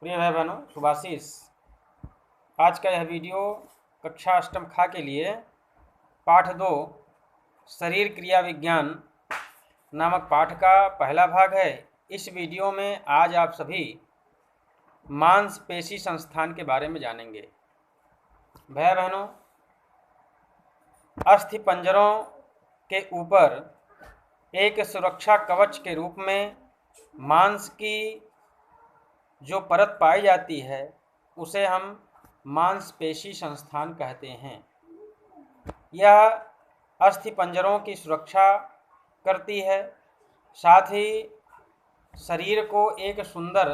प्रिय भाई बहनों, शुभाशीष। आज का यह वीडियो कक्षा अष्टम खा के लिए पाठ 2 शरीर क्रिया विज्ञान नामक पाठ का पहला भाग है। इस वीडियो में आज आप सभी मांसपेशी संस्थान के बारे में जानेंगे। भाई बहनों, अस्थि पंजरों के ऊपर एक सुरक्षा कवच के रूप में मांस की जो परत पाई जाती है उसे हम मांसपेशी संस्थान कहते हैं। यह अस्थि पंजरों की सुरक्षा करती है, साथ ही शरीर को एक सुंदर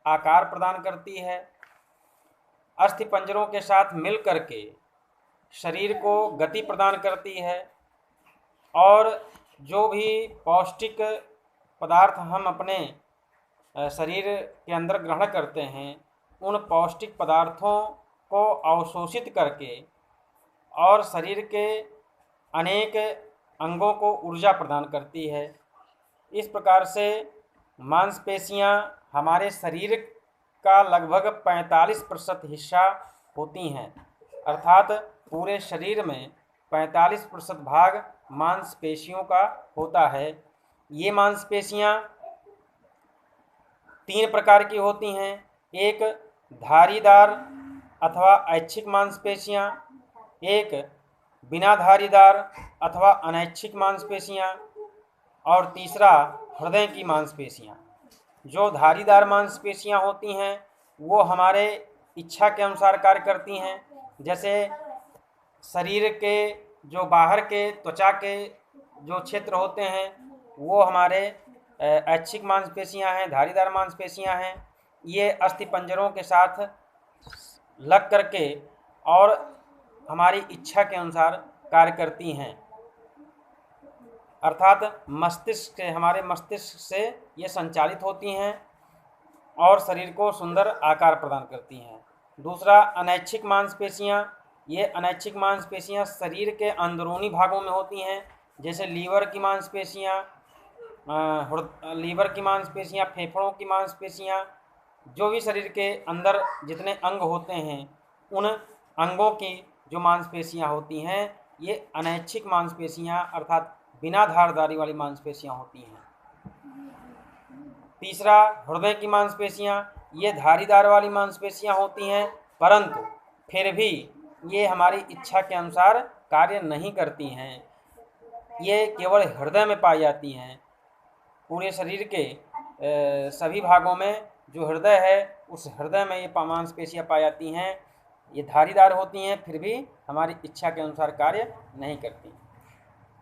आकार प्रदान करती है। अस्थि पंजरों के साथ मिल करके शरीर को गति प्रदान करती है और जो भी पौष्टिक पदार्थ हम अपने शरीर के अंदर ग्रहण करते हैं उन पौष्टिक पदार्थों को अवशोषित करके और शरीर के अनेक अंगों को ऊर्जा प्रदान करती है। इस प्रकार से मांसपेशियां हमारे शरीर का लगभग 45% हिस्सा होती हैं, अर्थात पूरे शरीर में 45% भाग मांसपेशियों का होता है। ये मांसपेशियां 3 प्रकार की होती हैं। एक धारीदार अथवा ऐच्छिक मांसपेशियां, एक बिना धारीदार अथवा अनैच्छिक मांसपेशियां और तीसरा हृदय की मांसपेशियां। जो धारीदार मांसपेशियां होती हैं वो हमारे इच्छा के अनुसार कार्य करती हैं। जैसे शरीर के जो बाहर के त्वचा के जो क्षेत्र होते हैं वो हमारे ऐच्छिक मांसपेशियां हैं, धारीदार मांसपेशियां हैं। ये अस्थि पंजरों के साथ लग करके और हमारी इच्छा के अनुसार कार्य करती हैं, अर्थात मस्तिष्क से, हमारे मस्तिष्क से ये संचालित होती हैं और शरीर को सुंदर आकार प्रदान करती हैं। दूसरा अनैच्छिक मांसपेशियां। ये अनैच्छिक मांसपेशियां शरीर के अंदरूनी भागों में होती हैं, जैसे लीवर की मांसपेशियां, फेफड़ों की मांसपेशियां। जो भी शरीर के अंदर जितने अंग होते हैं उन अंगों की जो मांसपेशियां होती हैं ये अनैच्छिक मांसपेशियां अर्थात बिना धारदारी वाली मांसपेशियां होती हैं। तीसरा हृदय की मांसपेशियां। ये धारीदार वाली मांसपेशियां होती हैं, परंतु फिर भी ये हमारी इच्छा के अनुसार कार्य नहीं करती हैं। ये केवल हृदय में पाई जाती हैं। पूरे शरीर के सभी भागों में जो हृदय है उस हृदय में ये मांसपेशियां पाई जाती हैं। ये धारीदार होती हैं, फिर भी हमारी इच्छा के अनुसार कार्य नहीं करती।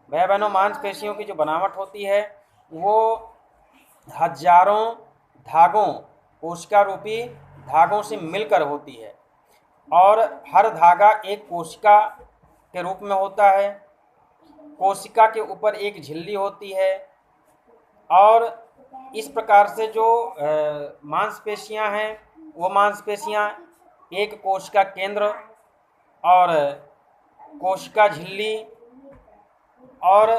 भाई बहनों, मांसपेशियों की जो बनावट होती है वो हजारों धागों, कोशिका रूपी धागों से मिलकर होती है और हर धागा एक कोशिका के रूप में होता है। कोशिका के ऊपर एक झिल्ली होती है और इस प्रकार से जो मांसपेशियां हैं वो मांसपेशियां एक कोशिका केंद्र और कोशिका झिल्ली और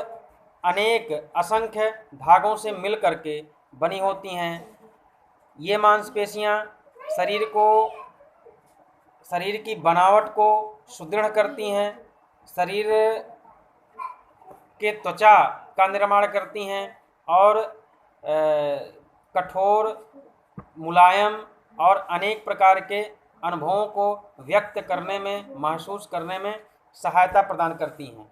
अनेक असंख्य धागों से मिल करके बनी होती हैं। ये मांसपेशियां शरीर की बनावट को सुदृढ़ करती हैं, शरीर के त्वचा का निर्माण करती हैं और कठोर, मुलायम और अनेक प्रकार के अनुभवों को व्यक्त करने में, महसूस करने में सहायता प्रदान करती हैं।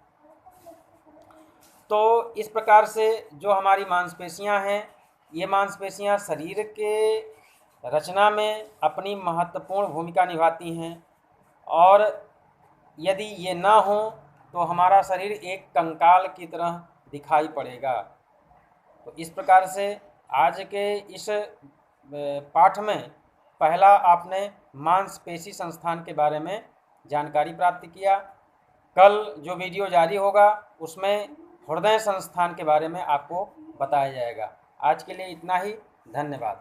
तो इस प्रकार से जो हमारी मांसपेशियां हैं ये मांसपेशियां शरीर के रचना में अपनी महत्वपूर्ण भूमिका निभाती हैं और यदि ये ना हो तो हमारा शरीर एक कंकाल की तरह दिखाई पड़ेगा। तो इस प्रकार से आज के इस पाठ में पहला आपने मांसपेशी संस्थान के बारे में जानकारी प्राप्त किया। कल जो वीडियो जारी होगा उसमें हृदय संस्थान के बारे में आपको बताया जाएगा। आज के लिए इतना ही। धन्यवाद।